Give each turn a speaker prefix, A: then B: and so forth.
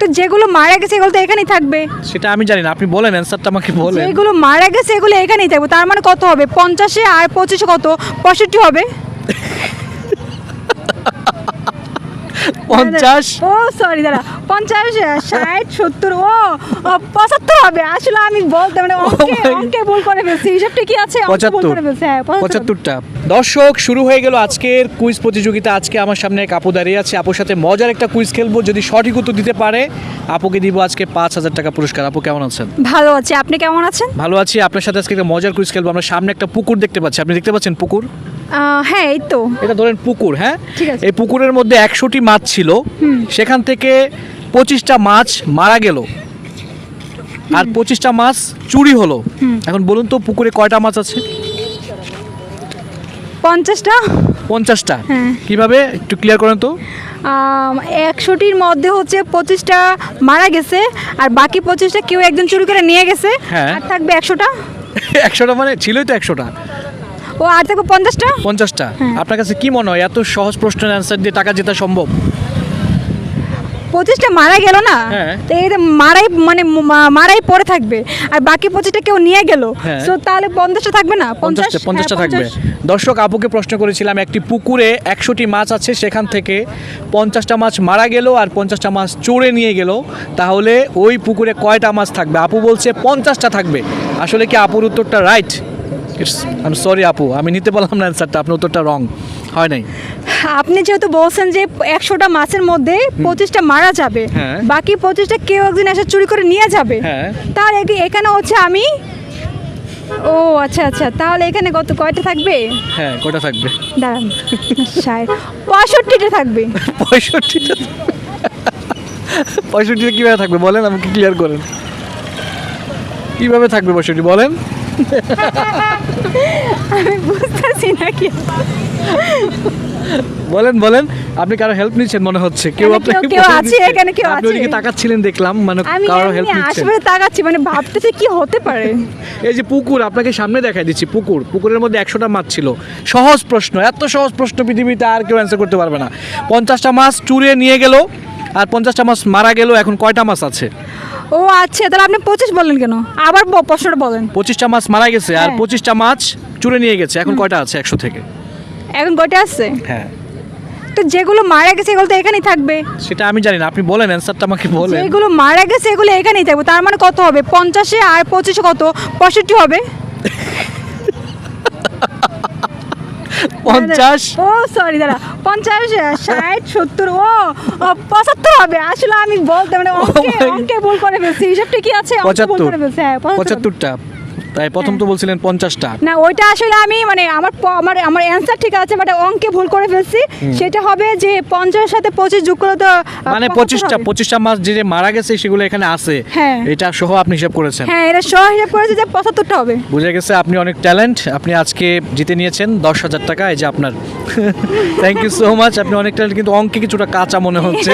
A: তো যেগুলো মারা গেছে এগুলো তো এখানেই থাকবে।
B: সেটা আমি জানি না, আপনি বলেন অ্যান্সারটা আমাকে বলেন।
A: যেগুলো মারা গেছে এগুলো এখানেই থাকবে, তার মানে কত হবে? 50-এ আর 25-এ কত? 65 হবে।
B: 50
A: ও সরি দাঁড়া, 50, 60, 70, ও 75 হবে। আসলে আমি বলতে মানে অঙ্কে ভুল করে ফেলছি, হিসাবটা কি আছে? অঙ্কে ভুল করে ফেলছি। হ্যাঁ
B: 75টা। দর্শক, শুরু হয়ে গেল আজকের কুইজ প্রতিযোগিতা। আজকে আমার সামনে এক আপু দাঁড়িয়ে আছে, আপুর সাথে মজার একটা কুইজ খেলবো। যদি সঠিক উত্তর দিতে পারে আপুকে দিব আজকে 5,000 টাকা পুরস্কার। আপু কেমন আছেন?
A: ভালো আছি, আপনি কেমন আছেন?
B: ভালো আছি। আপনার সাথে আজকে একটা মজার কুইজ খেলবো। আমরা সামনে একটা পুকুর দেখতে পাচ্ছি, আপনি দেখতে পাচ্ছেন পুকুর?
A: হ্যাঁ এই তো।
B: এটা ধরেন পুকুর, হ্যাঁ।
A: ঠিক আছে।
B: এই পুকুরের মধ্যে 100টি মাছ ছিল, সেখান থেকে 25টা মাছ মারা গেল আর 25টা মাছ চুরি হলো। এখন বলুন তো পুকুরে কয়টা মাছ আছে?
A: 50টা।
B: 50টা।
A: হ্যাঁ।
B: কিভাবে একটু ক্লিয়ার করেন তো।
A: 100টির মধ্যে হচ্ছে 25টা মারা গেছে আর বাকি 25টা কেউ একজন চুরি করে নিয়ে গেছে।
B: হ্যাঁ।
A: আর থাকবে 100টা।
B: 100টা মানে ছিলই তো 100টা।
A: ও আর থাকবে 50টা।
B: 50টা।
A: হ্যাঁ।
B: আপনার কাছে কি মনে হয় এত সহজ প্রশ্নের অ্যান্সার দিয়ে টাকা জেতা সম্ভব?
A: 25টা মারা গেল না,
B: হ্যাঁ।
A: তো এই মারাই পড়ে থাকবে আর বাকি 25টা কেউ নিয়ে গেল,
B: হ্যাঁ।
A: সো তাহলে 50টা থাকবে না?
B: 50টা থাকবে। দর্শক, আপুকে প্রশ্ন করেছিলাম একটি পুকুরে 100টি মাছ আছে, সেখান থেকে 50টা মাছ মারা গেল আর 50টা মাছ চড়ে নিয়ে গেল, তাহলে ওই পুকুরে কয়টা মাছ থাকবে? আপু বলছে 50টা থাকবে। আসলে কি আপুর উত্তরটা রাইট? আই এম সরি আপু, আমি নিতে পারলাম না অ্যান্সারটা, আপনার উত্তরটা রং হয় নাই।
A: আপনি যেহেতু বলছেন যে 100টা মাছের মধ্যে 25টা মারা যাবে,
B: হ্যাঁ।
A: বাকি 25টা কেউ একজন এসে চুরি করে নিয়ে যাবে,
B: হ্যাঁ।
A: তাহলে এখানে হচ্ছে আমি, ও আচ্ছা আচ্ছা, তাহলে এখানে কয়টা থাকবে?
B: হ্যাঁ, কয়টা থাকবে?
A: দাঁড়ান, 65টা থাকবে।
B: 65টা। 65টা কীভাবে থাকবে বলেন, আমাকে ক্লিয়ার করেন। কীভাবে থাকবে 65 বলেন?
A: আমি বুঝতেছি না কি।
B: বলেন বলেন, আপনি কারো হেল্প নিচ্ছেন মনে হচ্ছে। কেউ
A: এখানে
B: আপনাকে
A: কেউ আছে, এখানে কেউ
B: আপনি
A: আছে।
B: ওদিকে তাকাচ্ছিলেন দেখলাম, মানে
A: আমি
B: কারো হেল্প
A: এমনি
B: নিচ্ছেন।
A: আশেপাশে তাকাচ্ছি, মানে ভাবতেছি কি হতে পারে।
B: এই যে পুকুর, আপনাকে সামনে দেখাই দিচ্ছি পুকুর। পুকুরের মধ্যে 100টা মাছ ছিল। সহজ প্রশ্ন, এত সহজ প্রশ্ন পৃথিবীতে আর কেউ অ্যান্সার করতে পারবে না। 50টা মাছ চুরিয়ে নিয়ে গেল আর 50টা মাছ মারা গেল, এখন কয়টা মাছ আছে?
A: ও আচ্ছা, তাহলে আপনি 25 বললেন কেন? আবার প্রশ্নটা বলেন।
B: 25টা মাছ মারা গেছে আর
A: হ্যাঁ।
B: 25টা মাছ চুরে নিয়ে গেছে, এখন কয়টা আছে 100 থেকে?
A: এখন কয়টা আছে?
B: হ্যাঁ,
A: তো যেগুলো মারা গেছে এগুলো তো এখানেই থাকবে।
B: সেটা আমি জানি না, আপনি বলেন অ্যান্সারটা আমাকে বলেন।
A: যেগুলো মারা গেছে এগুলো এখানেই থাকবে, তার মানে কত হবে? 50-এ আর 25-এ কত? 65 হবে।
B: 50।
A: ও সরি দাঁড়া, 50, 60, 70, ও 75 হবে। আসলে আমি বলতে মানে অঙ্কে ভুল করে ফেলছি, হিসাবটা কি আছে? অঙ্কে ভুল করে ফেলছি। হ্যাঁ
B: 75টা। তাই প্রথম তো বলছিলেন 50টা।
A: না, ওইটা আসলে আমি মানে আমার অ্যান্সার ঠিক আছে, বাট অঙ্কে ভুল করে ফেলছি। সেটা হবে যে 50-এর সাথে 25 যোগ করলে তো
B: মানে 25টা মাছ যে যে মারা গেছে সেগুলো এখানে আছে,
A: হ্যাঁ।
B: এটা সহ আপনি হিসাব করেছেন।
A: হ্যাঁ, এটা সহ হিসাব করেছে যে 75টা হবে।
B: বুঝে গেছে, আপনি অনেক ট্যালেন্ট। আপনি আজকে জিতে নিয়েছেন 10,000 টাকা, এই যে আপনার। থ্যাংক ইউ সো মাচ, আপনি অনেক ট্যালেন্ট, কিন্তু অঙ্কে কিছুটা কাঁচা মনে হচ্ছে।